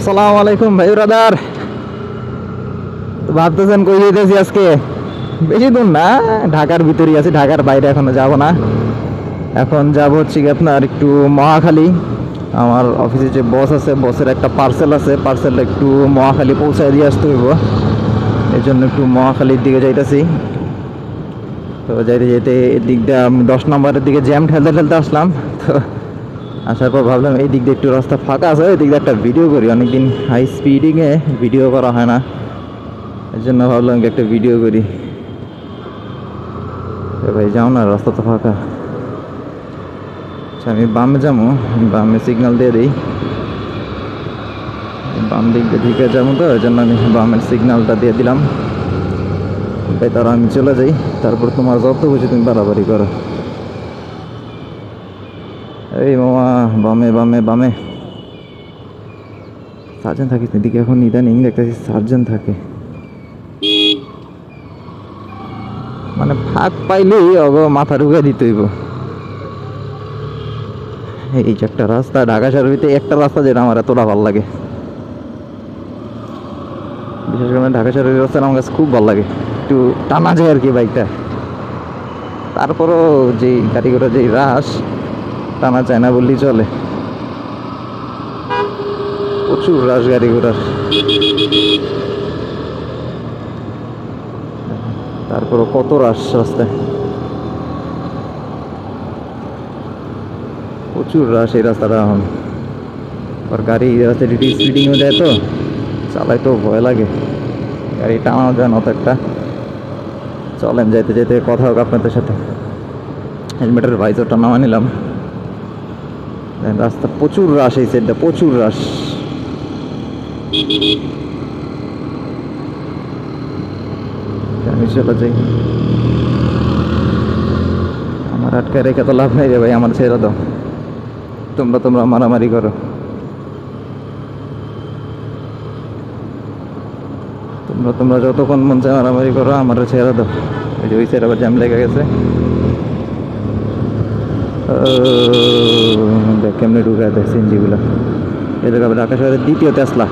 সালাম আলাইকুম ভাই ব্রাদার। ভাবতেছেন কই যেতেছি আজকে? বেশি দূর না, ঢাকার ভিতরেই আছি, ঢাকার বাইরে এখনো যাব না। এখন যাব হচ্ছে কি আপনার একটু মহাখালী। আমার অফিসে যে বস আছে, বসের একটা পার্সেল আছে, পার্সেলটা একটু মহাখালী পৌঁছায় দিয়ে আসতে হইব। এই জন্য একটু মহাখালীর দিকে যাইতেছি। তো যাইতে যেতে এদিক দিয়ে 10 নম্বরের দিকে জ্যাম ঠেলতে ঠেলতে আসলাম। তো আসার পর ভাবলাম এই দিক দিয়ে একটু রাস্তা ফাঁকা আছে, ওই দিক দিয়ে একটা ভিডিও করি। অনেকদিন হাই স্পিডিংয়ে ভিডিও করা হয় না, এই জন্য ভাবলাম একটা ভিডিও করি। ভাই যাও না, রাস্তা তো ফাঁকা। আচ্ছা আমি বামে যাবো, বামে সিগন্যাল দিয়ে দিই। বাম দিক দিয়ে ঢুকে যাবো, তো ওই জন্য আমি বামের সিগন্যালটা দিয়ে দিলাম। ভাই তারা আমি চলে যাই, তারপর তোমার যত বুঝি তুমি বাড়াবাড়ি করো। এই মামা, বামে বামে বামে। সার্জেন্ট থাকিস এদিকে, এখন ইদানিং দেখতেছি সার্জেন্ট থাকে। মানে ফাঁক পাইলেই মাথা ঢুকে দিতে হইব। এই যে একটা রাস্তা, ঢাকা শহরের ভিতরে একটা রাস্তা যেটা আমার এতটা ভালো লাগে, বিশেষ করে ঢাকা শহরের রাস্তা আমার কাছে খুব ভালো লাগে। একটু টানা যায় আর কি বাইকটা, তারপরও যেই গাড়ি ঘোড়া যেই রাশ, টানা যায় না বললেই চলে। প্রচুর রাশ গাড়ি ঘোড়ার। তারপরও কত রাশ রাস্তায়, প্রচুর রাশ এই রাস্তাটা এখন। আর গাড়ি এই রাস্তায় স্পিডিংও যায়, তো চালাই তো ভয় লাগে, গাড়ি টানাও যায় না অত একটা। চলেন যাইতে যেতে কথা হোক আপনাদের সাথে। হেলমেটের ভাইজারটা নামা নিলাম। রাস্তা প্রচুর রাশ, এই সাইডটা প্রচুর রাশ। আমি চলে যাই, আমার আটকায় রেখে তো লাভ নাই রে ভাই, আমার ছেড়ে দাও। তোমরা মারামারি করো, তোমরা যতক্ষণ মন চায় মারামারি করো, আমার ছেড়ে দাও। ওই যে ওই সাইড আবার জ্যাম লেগে গেছে। দেখ কেমনি ঢুকায় দেয় সিএনজিগুলো। এই জায়গা ঢাকা শহরের দ্বিতীয় টেসলা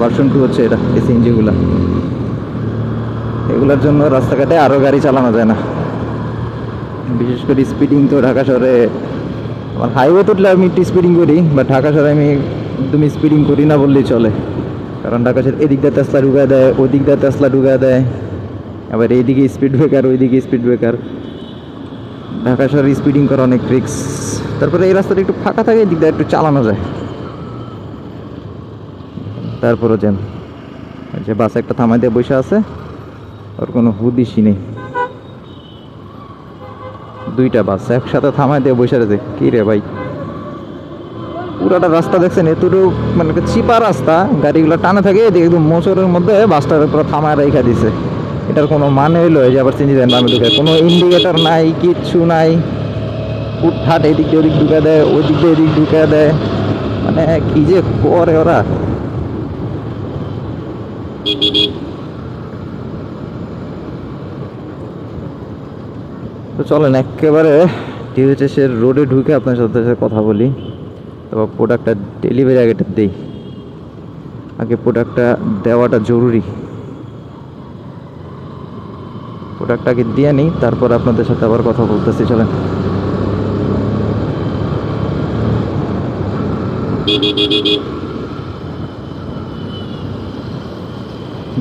ভার্সন 2 হচ্ছে এটা, এই সিএনজিগুলো। এগুলোর জন্য রাস্তাঘাটে আরও গাড়ি চালানো যায় না, বিশেষ করে স্পিডিং। তো ঢাকা শহরে আমার হাইওয়ে তুললে আমি একটু স্পিডিং করি, বা ঢাকা শহরে আমি একদম স্পিডিং করি না বললেই চলে। কারণ ঢাকা শহরে এদিক দিয়ে টেসলা ঢুকায় দেয়, ওদিক দিয়ে টেসলা ঢুকায় দেয়, আবার এইদিকে স্পিড ব্রেকার, ওইদিকে স্পিড ব্রেকার। ঢাকা শহরে স্পিডিং করা অনেক রিস্ক। তারপরে এই রাস্তাটা একটু ফাঁকা থাকে, এই দিক দিয়ে একটু চালানো যায়। তারপরও জ্যাম, যে বাস একটা থামাই দিয়ে বসে আছে, ওর কোনো হুদিসই নেই। দুইটা বাস একসাথে থামাই দিয়ে বসে আছে। কি রে ভাই, পুরাটা রাস্তা দেখছেন এতটুকু, মানে চিপা রাস্তা, গাড়িগুলো টানা থাকে, একদম মোচরের মধ্যে বাসটার উপর থামায় রেখা দিছে। এটার কোনো মানে হইলো যে আবার চিনি দেন নামে ঢুকে, কোনো ইন্ডিকেটর নাই, কিচ্ছু নাই। উঠাট এদিক দিয়ে ওদিক ঢুকে দেয়, ওদিক দিয়ে এদিক ঢুকে দেয়, মানে কি যে করে ওরা। তো চলেন একেবারে টিএইচএসের রোডে ঢুকে আপনার সাথে কথা বলি। তারপর প্রোডাক্টটা ডেলিভারি আগেটা দেই, আগে প্রোডাক্টটা দেওয়াটা জরুরি। প্রোডাক্টটা আগে দিয়ে নিই, তারপর আপনাদের সাথে আবার কথা বলতেছি। চলেন।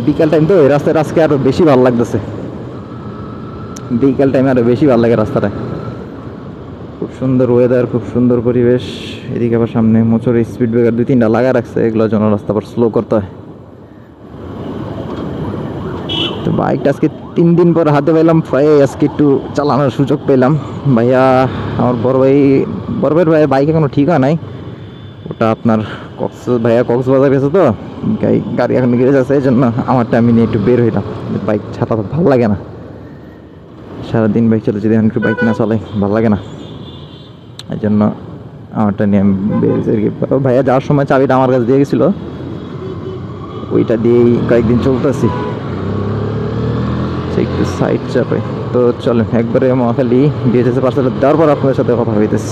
বিকাল টাইম তো এই রাস্তায় আজকে আরো বেশি ভালো লাগতেছে, বিকাল টাইমে আরো বেশি ভালো লাগে রাস্তাটা। খুব সুন্দর ওয়েদার, খুব সুন্দর পরিবেশ। এদিকে আবার সামনে মোচরে স্পিড ব্রেকার 2-3টা লাগা রাখছে, এগুলোর জন্য রাস্তা আবার স্লো করতে হয়। তো বাইকটা আজকে 3 দিন পর হাতে পেলাম, প্রায় আজকে একটু চালানোর সুযোগ পেলাম। ভাইয়া আমার বড় ভাইয়ের বাইক এখনো ঠিক হয় নাই। ওটা আপনার ভাইয়া কক্সবাজার গেছে, তো গাড়ি এখন গ্যারেজ আছে, এই জন্য আমারটা আমি নিয়ে একটু বের হইলাম। বাইক ছাড়া তো ভালো লাগে না, সারাদিন বাইক চলে, যদি একটু বাইক না চালাই ভালো লাগে না, এই জন্য আমারটা নিয়ে আমি বেরিয়েছি আর কি। ভাইয়া যাওয়ার সময় চাবিটা আমার কাছে দিয়ে গেছিলো, ওইটা দিয়েই কয়েকদিন চলতেছি। একটু সাইড চাপে। তো চলেন একবারে মহাখালী ডিএসএস পার্সেল দেওয়ার পর আপনাদের সাথে কথা হইতেছে।